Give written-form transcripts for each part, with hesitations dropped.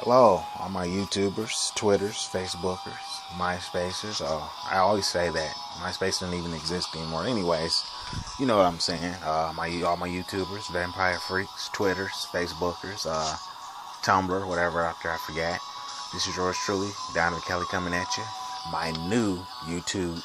Hello, all my YouTubers, Twitters, Facebookers, MySpacers. Oh, I always say that MySpace doesn't even exist anymore. Anyways, you know what I'm saying. All my YouTubers, Vampire Freaks, Twitters, Facebookers, Tumblr, whatever after I forget. This is yours truly, Donovan Kelly, coming at you. My new YouTube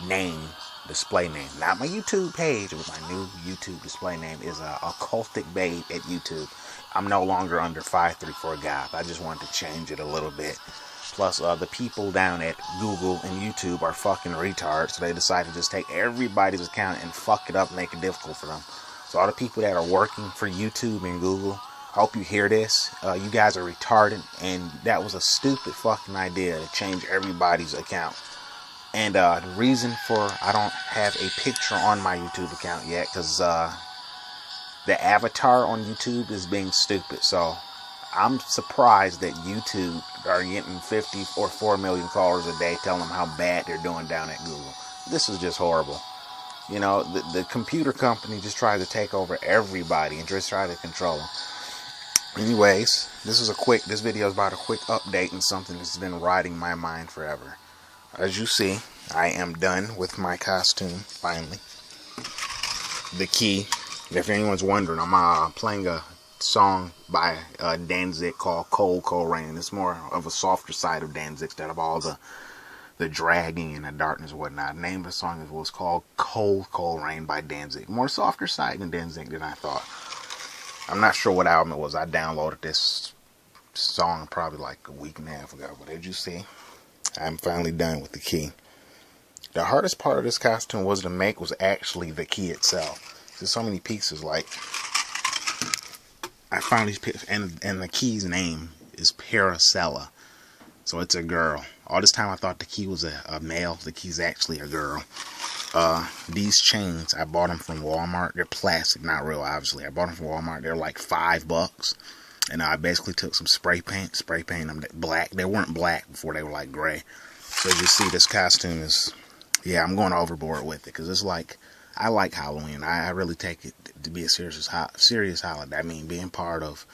name, display name, not my YouTube page, but my new YouTube display name is Occultic Babe at YouTube. I'm no longer under 534 Goth. I just wanted to change it a little bit. Plus, the people down at Google and YouTube are fucking retards, so they decided to just take everybody's account and fuck it up and make it difficult for them. So all the people that are working for YouTube and Google, I hope you hear this. You guys are retarded, and that was a stupid fucking idea to change everybody's account. And the reason for I don't have a picture on my YouTube account yet, because the avatar on YouTube is being stupid. So I'm surprised that YouTube are getting 50 or 4 million callers a day telling them how bad they're doing down at Google. This is just horrible. You know, the computer company just tried to take over everybody and just try to control them. Anyways, this video is about a quick update and something that's been riding my mind forever. As you see, I am done with my costume, finally. The key, if anyone's wondering, I'm playing a song by Danzig called Cold, Cold Rain. It's more of a softer side of Danzig instead of all the dragging and the darkness and whatnot. The name of the song was called Cold, Cold Rain by Danzig. More softer side than Danzig than I thought. I'm not sure what album it was. I downloaded this song probably like a week and a half ago. But as you see, I'm finally done with the key. The hardest part of this costume was to make was actually the key itself. There's so many pieces. Like, I found these pieces, and the key's name is Paracella, so it's a girl. All this time I thought the key was a male. The key's actually a girl. These chains, I bought them from Walmart. They're plastic, not real, obviously. I bought them from Walmart. They're like $5. And I basically took some spray paint them black. They weren't black before, they were like gray. So as you see, this costume is, yeah, I'm going overboard with it. Because it's like, I like Halloween. I really take it to be a serious holiday. I mean, being part of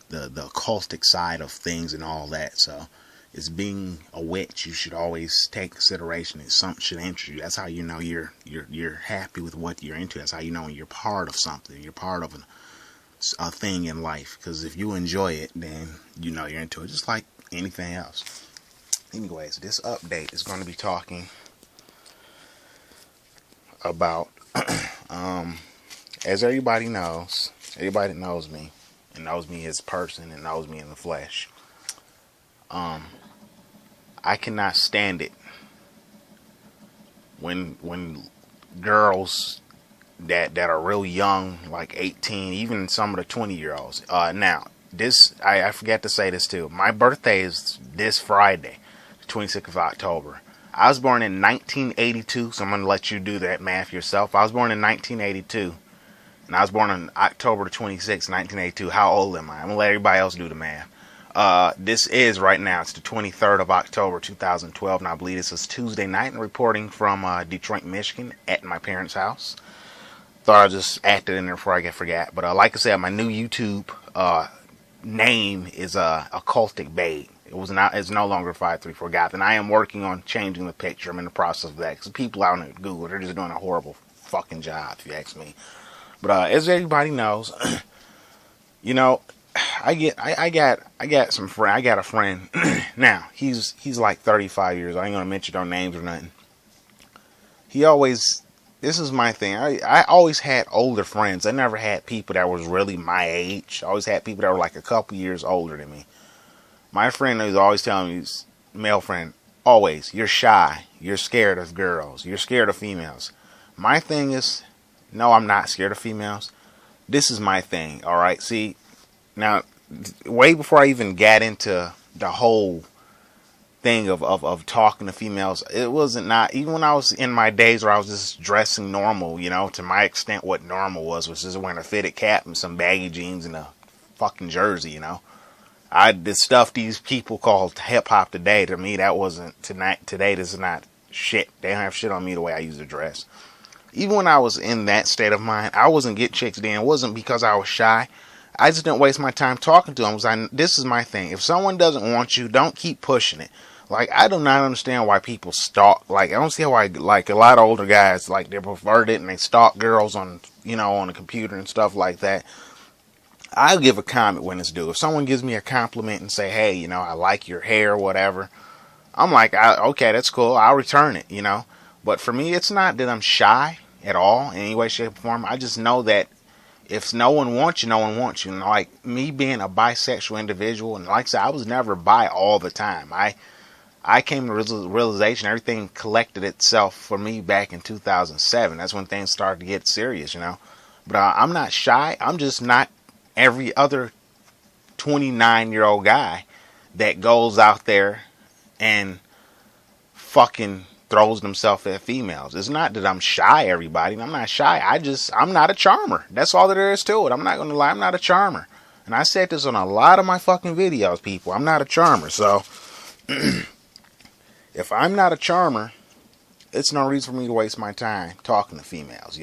the occultic side of things and all that. So, it's being a witch. You should always take consideration that something should interest you. That's how you know you're happy with what you're into. That's how you know when you're part of something. You're part of a thing in life, because if you enjoy it, then you know you're into it, just like anything else. Anyways, this update is going to be talking about as everybody knows that knows me and knows me as a person and knows me in the flesh, I cannot stand it when girls that are real young, like 18, even some of the 20-year-olds. Now, I forgot to say this too. My birthday is this Friday, the 26th of October. I was born in 1982, so I'm going to let you do that math yourself. I was born in 1982, and I was born on October 26, 1982. How old am I? I'm going to let everybody else do the math. This is right now, it's the 23rd of October 2012, and I believe this is Tuesday night, and reporting from Detroit, Michigan, at my parents' house. Thought I just acted in there before I forgot. But like I said, my new YouTube name is Occultic Babe. It's no longer 534 Goth, and I am working on changing the picture. I'm in the process of that, because people out on Google, they're just doing a horrible fucking job, if you ask me. But as everybody knows, you know, I got a friend. Now he's like 35 years. I ain't gonna mention no names or nothing. This is my thing. I always had older friends. I never had people that was really my age. I always had people that were like a couple years older than me. My friend was always telling me, male friend, always, you're shy. You're scared of girls. You're scared of females. My thing is, no, I'm not scared of females. This is my thing, alright? See, now, way before I even got into the whole thing of talking to females, it wasn't even when I was in my days where I was just dressing normal, you know, to my extent what normal was just wearing a fitted cap and some baggy jeans and a fucking jersey, you know. The stuff these people call hip hop today, to me that wasn't today. This is not shit. They don't have shit on me the way I used to dress. Even when I was in that state of mind, I wasn't get chicks then. It wasn't because I was shy. I just didn't waste my time talking to them. This is my thing. If someone doesn't want you, don't keep pushing it. Like, I do not understand why people stalk. Like, I don't see why, like, a lot of older guys, like, they're perverted and they stalk girls on, on the computer and stuff like that. I'll give a comment when it's due. If someone gives me a compliment and say, hey, I like your hair or whatever, I'm like, okay, that's cool. I'll return it, But for me, it's not that I'm shy at all in any way, shape, or form. I just know that if no one wants you, no one wants you. And like me being a bisexual individual, and like I said, I was never bi all the time. I came to realization everything collected itself for me back in 2007. That's when things started to get serious, But I'm not shy. I'm just not every other 29-year-old guy that goes out there and fucking throws themselves at females. It's not that I'm shy, everybody. I'm not shy. I'm not a charmer. That's all there is to it. I'm not going to lie. I'm not a charmer. And I said this on a lot of my fucking videos, people. I'm not a charmer. So, if I'm not a charmer, it's no reason for me to waste my time talking to females,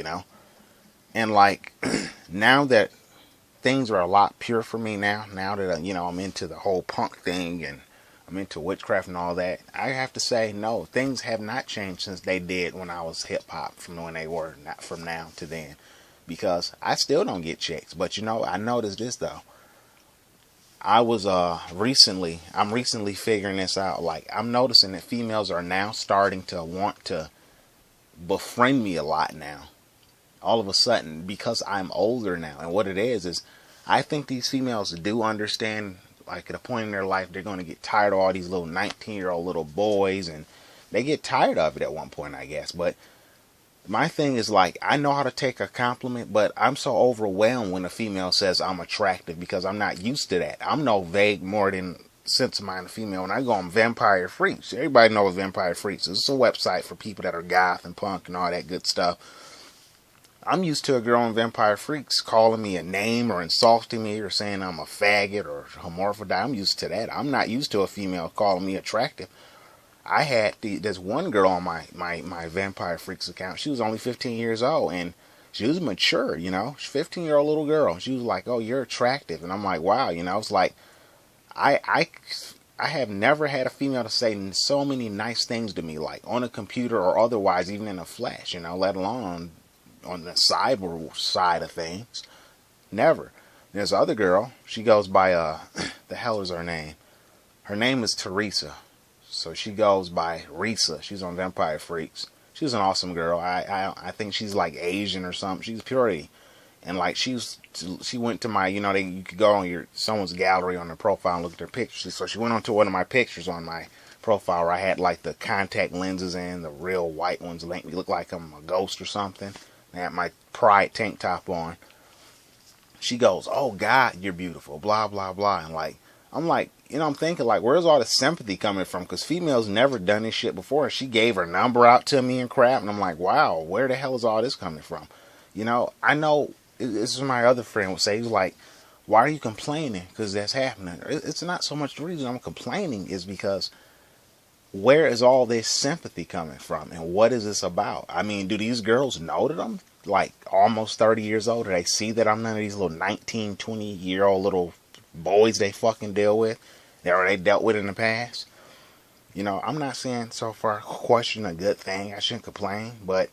And like, now that things are a lot pure for me now that, I'm into the whole punk thing and I'm into witchcraft and all that, I have to say, no, things have not changed since they did when I was hip-hop, from when they were, not from now to then. Because I still don't get chicks. But, I noticed this, though. I'm recently figuring this out. Like, I'm noticing that females are now starting to want to befriend me a lot now. All of a sudden, because I'm older now. And what it is I think these females do understand, like, at a point in their life, they're going to get tired of all these little 19-year-old little boys, and they get tired of it at one point, I guess. But my thing is, like, I know how to take a compliment, but I'm so overwhelmed when a female says I'm attractive because I'm not used to that. I'm no vague more than sense of mind a female. When I go on Vampire Freaks, everybody knows Vampire Freaks is. It's a website for people that are goth and punk and all that good stuff. I'm used to a girl on Vampire Freaks calling me a name or insulting me or saying I'm a faggot or hermaphrodite. I'm used to that. I'm not used to a female calling me attractive. I had there's one girl on my Vampire Freaks account. She was only 15 years old and she was mature, She's a 15-year-old little girl. She was like, oh, you're attractive. And I'm like, wow, It's like, I have never had a female to say so many nice things to me, like on a computer or otherwise, even in the flesh, let alone on the cyber side of things. Never. There's another girl. She goes by, the hell is her name? Her name is Teresa. So she goes by Risa. She's on Vampire Freaks. She's an awesome girl. I think she's like Asian or something. She's pretty. And like she went to my, you could go on someone's gallery on their profile and look at their pictures. So she went onto one of my pictures on my profile where I had like the contact lenses in, the real white ones, make me look like I'm a ghost or something. I had my Pride tank top on. She goes, oh God, you're beautiful, blah, blah, blah. And like, I'm like, I'm thinking like, where's all the sympathy coming from? Because females never done this shit before. She gave her number out to me and crap. And I'm like, wow, where the hell is all this coming from? I know, this is my other friend would say, he's like, why are you complaining? Because that's happening. It's not so much the reason I'm complaining is because where is all this sympathy coming from? And what is this about? I mean, do these girls know that I'm like almost 30 years old? Do they see that I'm none of these little 19, 20-year-old little boys they fucking deal with? Or they dealt with in the past? I'm not saying so far question a good thing. I shouldn't complain. But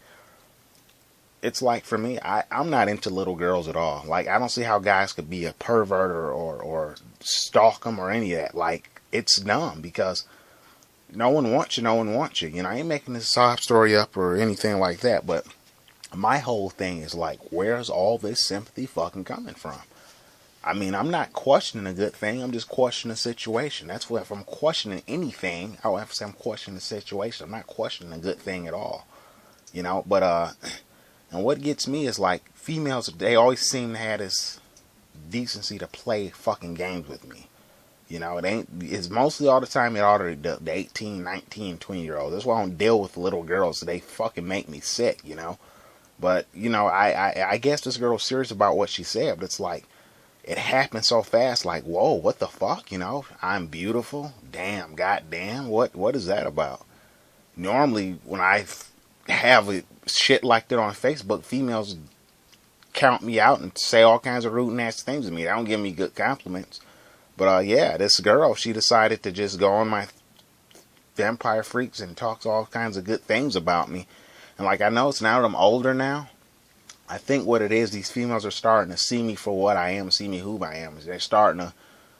it's like for me, I'm not into little girls at all. Like, I don't see how guys could be a pervert or stalk them or any of that. Like, it's dumb because no one wants you, no one wants you. I ain't making this sob story up or anything like that, but my whole thing is like, where's all this sympathy fucking coming from? I mean, I'm not questioning a good thing, I'm just questioning the situation. That's what, if I'm questioning anything, I would have to say I'm questioning the situation. I'm not questioning a good thing at all. But, and what gets me is like, females, they always seem to have this decency to play fucking games with me. It's mostly all the time the 18, 19, 20-year-olds. That's why I don't deal with little girls. They fucking make me sick, But, I guess this girl was serious about what she said, but it's like, it happened so fast, like, whoa, what the fuck, I'm beautiful, damn, goddamn, what is that about? Normally, when I have shit like that on Facebook, females count me out and say all kinds of rude, nasty things to me. They don't give me good compliments. But yeah, this girl, she decided to just go on my Vampire Freaks and talks all kinds of good things about me. And like, I know it's now that I'm older now, I think what it is, these females are starting to see me for what I am, see me who I am. They're starting to,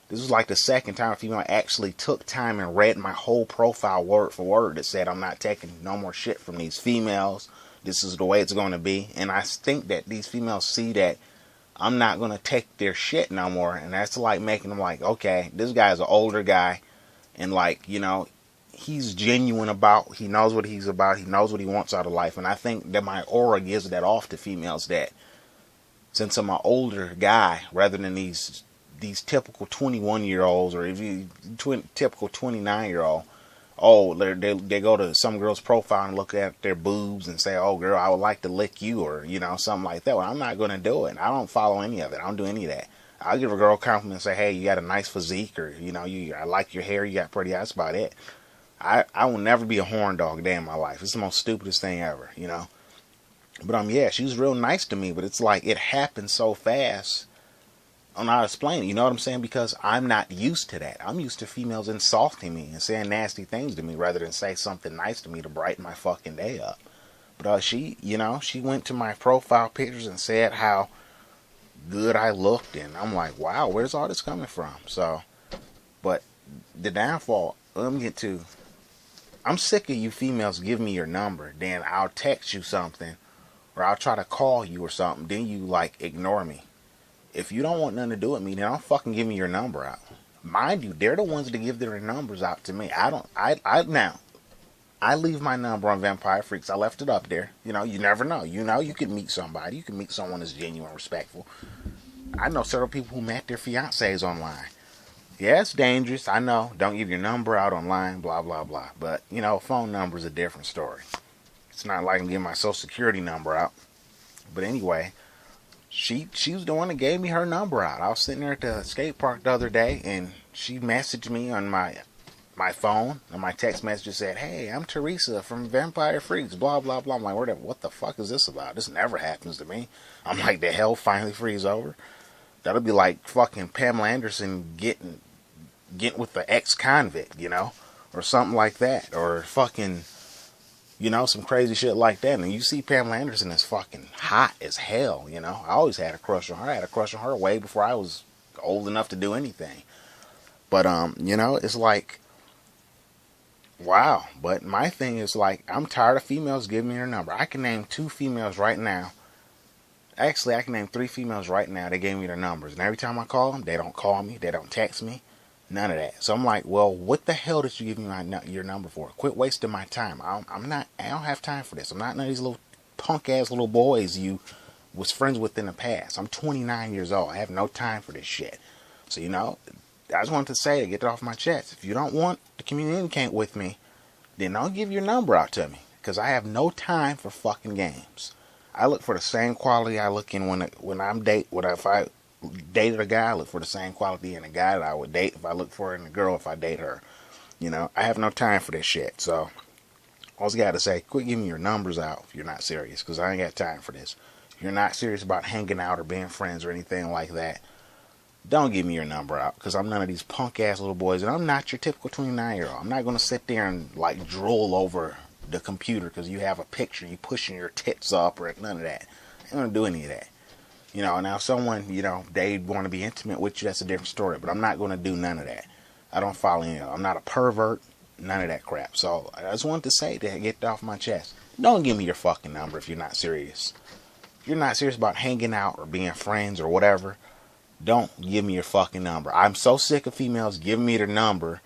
this was like the second time a female actually took time and read my whole profile word for word that said I'm not taking no more shit from these females. This is the way it's going to be. And I think that these females see that I'm not going to take their shit no more. And that's like making them like, okay, this guy's an older guy. And like, you know, he's genuine about, he knows what he's about. He knows what he wants out of life. And I think that my aura gives that off to females, that since I'm an older guy, rather than these typical 21-year-olds or if you typical 29-year-old, oh, they go to some girl's profile and look at their boobs and say, oh, girl, I would like to lick you, or, you know, something like that. Well, I'm not going to do it. I don't follow any of it. I don't do any of that. I'll give a girl a compliment and say, hey, you got a nice physique, or, you know, I like your hair, you got pretty eyes. That's about it. I will never be a horn dog a day in my life. It's the most stupidest thing ever, you know. But, yeah, she was real nice to me, but it's like it happened so fast. I'm not explaining, you know what I'm saying? Because I'm not used to that. I'm used to females insulting me and saying nasty things to me rather than say something nice to me to brighten my fucking day up. But she, you know, she went to my profile pictures and said how good I looked, and I'm like, wow, where's all this coming from? So, but the downfall, let me get to, I'm sick of you females giving me your number, then I'll text you something, or I'll try to call you or something, then you like ignore me. If you don't want nothing to do with me, then don't fucking give me your number out. Mind you, they're the ones that give their numbers out to me. Now, I leave my number on Vampire Freaks. I left it up there. You know, you never know. You know, you can meet somebody. You can meet someone that's genuine, respectful. I know several people who met their fiancés online. Yeah, it's dangerous. I know. Don't give your number out online, blah, blah, blah. But, you know, phone number is a different story. It's not like I'm giving my social security number out. But anyway, she was the one that gave me her number out. I was sitting there at the skate park the other day, and she messaged me on my phone, and my text message said, hey, I'm Teresa from Vampire Freaks, blah, blah, blah. I'm like, what the fuck is this about? This never happens to me. I'm like, the hell finally freeze over? That'll be like fucking Pamela Anderson getting with the ex-convict, you know, or something like that, or fucking, you know, some crazy shit like that. And you see Pamela Anderson is fucking hot as hell, you know. I always had a crush on her. I had a crush on her way before I was old enough to do anything. But, you know, it's like, wow. But my thing is like, I'm tired of females giving me their number. I can name 2 females right now. Actually, I can name 3 females right now. They gave me their numbers. And every time I call them, they don't call me. They don't text me. None of that. So I'm like, well, what the hell did you give me your number for? Quit wasting my time. I don't have time for this. I'm not none of these little punk ass little boys you was friends with in the past. I'm 29 years old. I have no time for this shit. So, you know, I just wanted to say, to get it off my chest. If you don't want to communicate with me, then don't give your number out to me. Because I have no time for fucking games. I look for the same quality I look in if I dated a guy, I look for the same quality in a guy that I would date if I look for in a girl if I date her. You know, I have no time for this shit. So, all I gotta say, quit giving your numbers out if you're not serious, because I ain't got time for this. If you're not serious about hanging out or being friends or anything like that, don't give me your number out, because I'm none of these punk ass little boys, and I'm not your typical 29-year-old. I'm not gonna sit there and like drool over the computer because you have a picture, you pushing your tits up, or none of that. I ain't gonna do any of that. You know, now if someone, you know, they want to be intimate with you, that's a different story. But I'm not going to do none of that. I don't follow any of that. I'm not a pervert, none of that crap. So I just wanted to say that, get it off my chest. Don't give me your fucking number if you're not serious. If you're not serious about hanging out or being friends or whatever, don't give me your fucking number. I'm so sick of females giving me their number,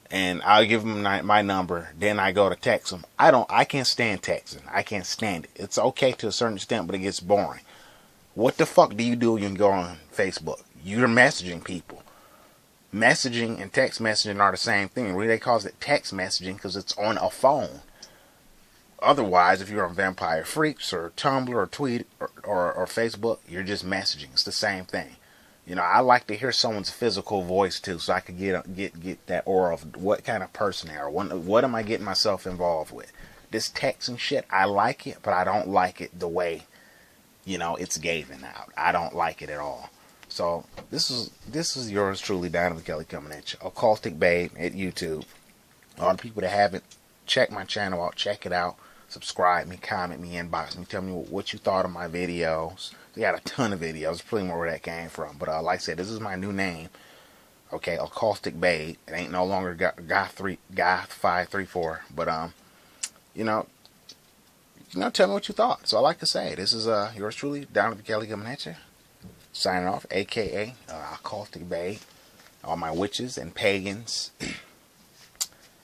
and I'll give them my number, then I go to text them. I can't stand texting. I can't stand it. It's okay to a certain extent, but it gets boring. What the fuck do you do when you go on Facebook? You're messaging people. Messaging and text messaging are the same thing. Really, they call it text messaging because it's on a phone. Otherwise, if you're on Vampire Freaks or Tumblr or Tweet or Facebook, you're just messaging. It's the same thing. You know, I like to hear someone's physical voice too, so I could get that aura of what kind of person they are. What am I getting myself involved with? This text and shit, I like it, but I don't like it the way it's gaving out. I don't like it at all. So this is yours truly, Donovan Kelly, coming at you. Occultic Babe at YouTube. All the people that haven't checked my channel out, check it out. Subscribe me, comment me, inbox me, tell me what you thought of my videos. We got a ton of videos, plenty more where that came from. But like I said, this is my new name. Okay, Occultic Babe. It ain't no longer Guy534. But tell me what you thought. So I like to say, this is yours truly, Donovan Kelly, coming at you. Signing off, aka Occultic Babe. All my witches and pagans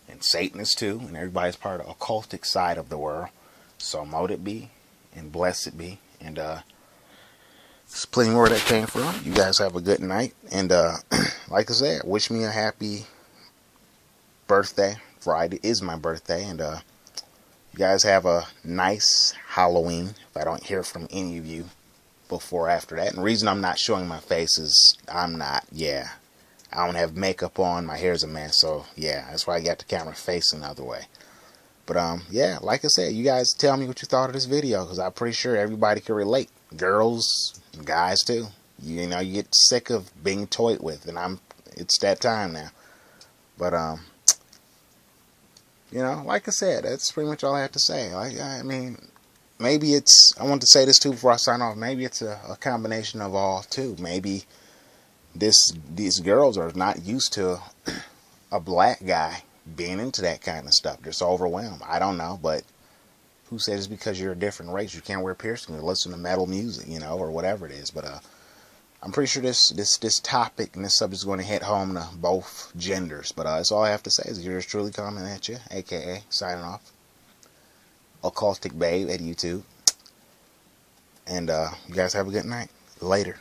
and Satanists too, and everybody's part of the occultic side of the world. So mote it be, and blessed be, and there's plenty more that came from. You guys have a good night, and like I said, wish me a happy birthday. Friday is my birthday, and you guys have a nice Halloween. If I don't hear from any of you before or after that, and the reason I'm not showing my face is I don't have makeup on, my hair's a mess, so yeah, that's why I got the camera facing the other way. But yeah, like I said, you guys tell me what you thought of this video, because I'm pretty sure everybody can relate. Girls, guys too. You get sick of being toyed with, and it's that time now. But like I said, that's pretty much all I have to say. I mean, maybe I want to say this too before I sign off, maybe it's a combination of all too. Maybe these girls are not used to a black guy being into that kind of stuff. They're so overwhelmed. I don't know, but who says it's because you're a different race you can't wear piercings or listen to metal music, or whatever it is. But I'm pretty sure this topic and this subject is going to hit home to both genders. But that's all I have to say is yours truly coming at you, aka signing off, Occultic Babe at YouTube. And you guys have a good night. Later.